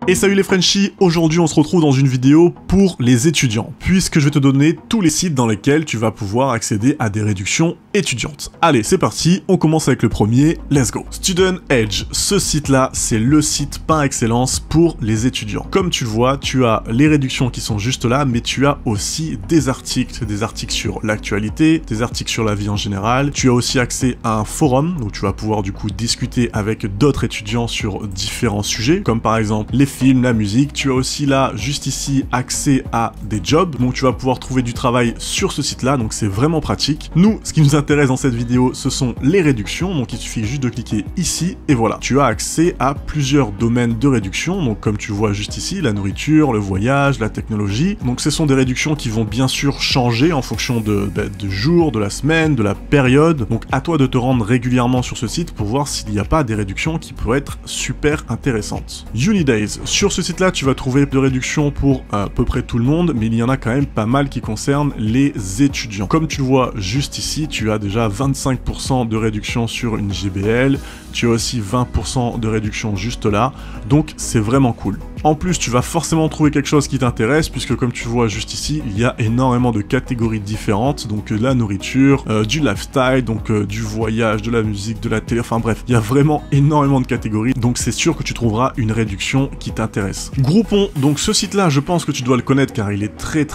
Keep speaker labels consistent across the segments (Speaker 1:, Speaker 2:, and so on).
Speaker 1: Et salut les Frenchies, aujourd'hui on se retrouve dans une vidéo pour les étudiants, puisque je vais te donner tous les sites dans lesquels tu vas pouvoir accéder à des réductions étudiantes. Allez, c'est parti, on commence avec le premier, let's go. Student Edge, ce site-là, c'est le site par excellence pour les étudiants. Comme tu le vois, tu as les réductions qui sont juste là, mais tu as aussi des articles sur l'actualité, des articles sur la vie en général. Tu as aussi accès à un forum, donc tu vas pouvoir du coup discuter avec d'autres étudiants sur différents sujets, comme par exemple les films, la musique. Tu as aussi là, juste ici, accès à des jobs, donc tu vas pouvoir trouver du travail sur ce site-là, donc c'est vraiment pratique. Nous, ce qui nous intéresse dans cette vidéo, ce sont les réductions, donc il suffit juste de cliquer ici, et voilà. Tu as accès à plusieurs domaines de réduction, donc comme tu vois juste ici, la nourriture, le voyage, la technologie. Donc ce sont des réductions qui vont bien sûr changer en fonction du jour, de la semaine, de la période, donc à toi de te rendre régulièrement sur ce site pour voir s'il n'y a pas des réductions qui pourraient être super intéressantes. Unidays. Sur ce site-là, tu vas trouver de réductions pour à peu près tout le monde, mais il y en a quand même pas mal qui concernent les étudiants. Comme tu le vois juste ici, tu as déjà 25% de réduction sur une JBL, tu as aussi 20% de réduction juste là, donc c'est vraiment cool. En plus, tu vas forcément trouver quelque chose qui t'intéresse, puisque comme tu vois juste ici, il y a énormément de catégories différentes, donc la nourriture, du lifestyle, donc du voyage, de la musique, de la télé, enfin bref, il y a vraiment énormément de catégories, donc c'est sûr que tu trouveras une réduction qui t'intéresse. Groupon, donc ce site-là, je pense que tu dois le connaître car il est très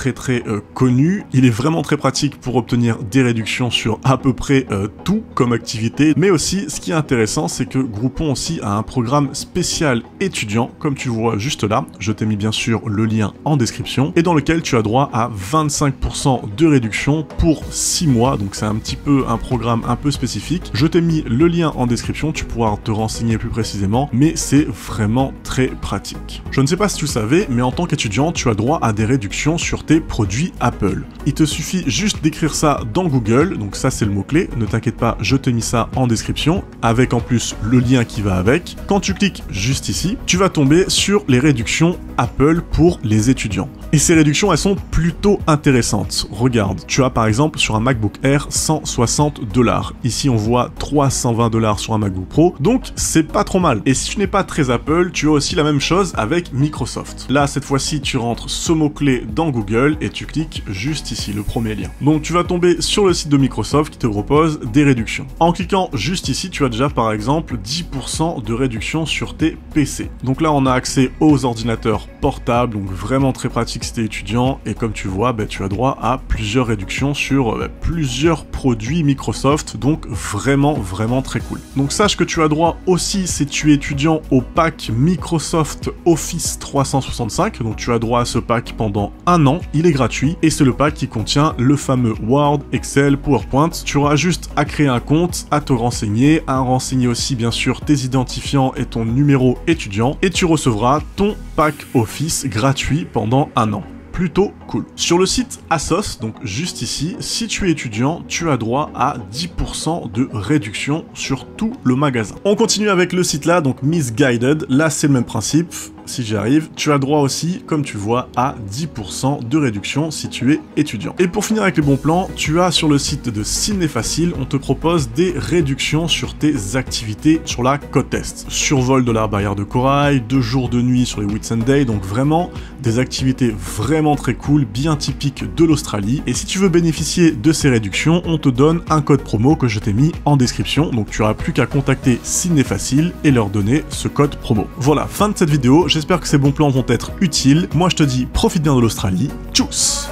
Speaker 1: connu, il est vraiment très pratique pour obtenir des réductions sur à peu près tout comme activité, mais aussi, ce qui est intéressant, c'est que Groupon aussi a un programme spécial étudiant, comme tu vois juste là, je t'ai mis bien sûr le lien en description, et dans lequel tu as droit à 25% de réduction pour 6 mois, donc c'est un petit peu un programme un peu spécifique. Je t'ai mis le lien en description, tu pourras te renseigner plus précisément, mais c'est vraiment très pratique. Je ne sais pas si tu le savais, mais en tant qu'étudiant, tu as droit à des réductions sur tes produits Apple. Il te suffit juste d'écrire ça dans Google, donc ça c'est le mot-clé, ne t'inquiète pas, je t'ai mis ça en description, avec en plus le lien qui va avec. Quand tu cliques juste ici, tu vas tomber sur les réductions Apple pour les étudiants. Et ces réductions, elles sont plutôt intéressantes. Regarde, tu as par exemple sur un MacBook Air 160 $. Ici, on voit 320 $ sur un MacBook Pro, donc c'est pas trop mal. Et si tu n'es pas très Apple, tu as aussi la même chose avec Microsoft. Là, cette fois-ci, tu rentres ce mot-clé dans Google et tu cliques juste ici, le premier lien. Donc tu vas tomber sur le site de Microsoft qui te propose des réductions. En cliquant juste ici, tu as déjà par exemple 10% de réduction sur tes PC. Donc là, on a accès aux ordinateurs portables, donc vraiment très pratique si t'es étudiant, et comme tu vois, tu as droit à plusieurs réductions sur plusieurs produits Microsoft, donc vraiment très cool. Donc sache que tu as droit aussi, si tu es étudiant, au pack Microsoft Office 365, donc tu as droit à ce pack pendant 1 an, il est gratuit, et c'est le pack qui contient le fameux Word, Excel, PowerPoint. Tu auras juste à créer un compte, à te renseigner, à renseigner aussi bien sûr tes identifiants et ton numéro étudiant, et tu recevras ton pack Office gratuit pendant 1 an. Plutôt cool. Sur le site Asos, donc juste ici, si tu es étudiant, tu as droit à 10% de réduction sur tout le magasin. On continue avec le site là, donc Missguided. Là, c'est le même principe. Si j'y arrive, tu as droit aussi, comme tu vois, à 10% de réduction si tu es étudiant. Et pour finir avec les bons plans, tu as sur le site de Ciné Facile, on te propose des réductions sur tes activités sur la côte Est. Survol de la barrière de corail, 2 jours de nuit sur les Whitsunday, donc vraiment des activités vraiment très cool, bien typiques de l'Australie. Et si tu veux bénéficier de ces réductions, on te donne un code promo que je t'ai mis en description, donc tu n'auras plus qu'à contacter Ciné Facile et leur donner ce code promo. Voilà, fin de cette vidéo. J'espère que ces bons plans vont être utiles. Moi, je te dis, profite bien de l'Australie. Tchuss!